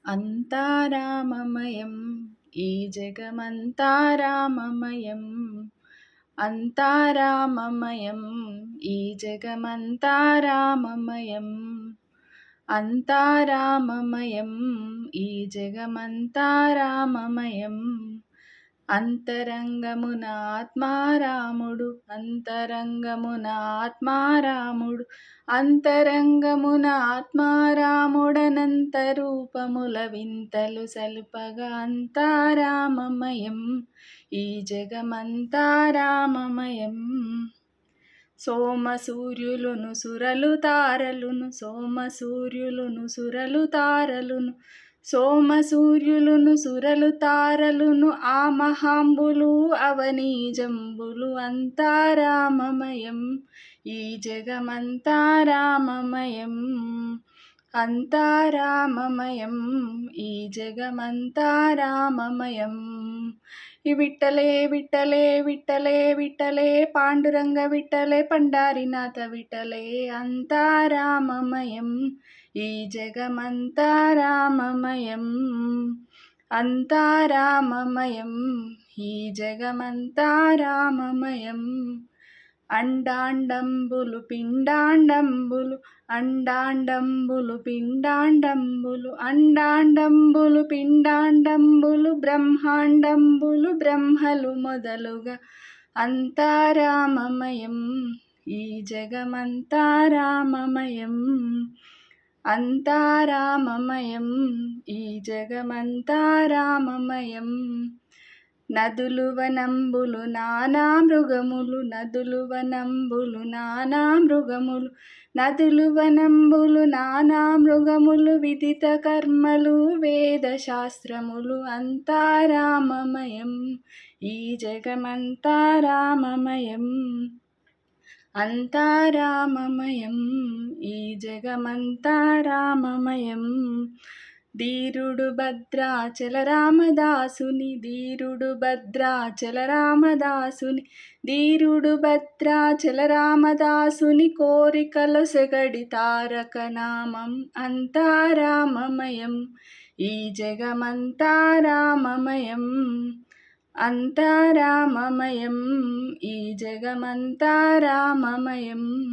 అంతా రామమయం ఈ జగమంతా రామమయం. అంతా రామమయం ఈ జగమంతా రామమయం. అంతా రామమయం ఈ జగమంతా రామమయం. అంతరంగమున ఆత్మారాముడు, అంతరంగమున ఆత్మారాముడు, అంతరంగమున ఆత్మారాముడనంత రూపముల వింతలు సల్పగా. అంతా రామమయం ఈ జగమంతా రామమయం. సోమ సూర్యులును సురలు తారలును, సోమ సూర్యులును సురలు తారలును, సోమ సూర్యులును సురలు తారలును, ఆ మహాంబులు అవనీజంబులు. అంతా రామమయం ఈ జగమంతా రామమయం. అంతా రామమయం ఈ జగమంతా రామమయం. ఈ విట్టలే విట్టలే విట్టలే విట్టలే పాండురంగ విట్టలే పండారినాథ విట్టలే. అంతా రామమయం ఈ జగమంతా రామమయం. అంతా రామమయం ఈ జగమంతా రామమయం. అండాండంబులు పిండాండంబులు, అండాండంబులు పిండాండంబులు, అండాండంబులు పిండాండంబులు, బ్రహ్మాండంబులు బ్రహ్మలు మొదలుగా. అంతా రామమయం ఈ జగమంతా రామమయం. అంతా రామమయం ఈ జగమంతా రామమయం. నదులు వనంబులు నానా మృగములు, నదులు వనంబులు నానా మృగములు, నదులు వనంబులు నానా మృగములు, విదిత కర్మలు వేద శాస్త్రములు. అంతా రామమయం ఈ జగమంతా రామమయం. అంతా రామమయం ఈ జగమంతా రామమయం. ధీరుడు భద్రాచల రామదాసుని, ధీరుడు భద్రాచల రామదాసుని, ధీరుడు భద్రాచల రామదాసుని, కోరికలొసగడి తారక నామం. అంతా రామమయం ఈ జగమంతా రామమయం. అంతా రామమయం ఈ జగమంతా రామమయం.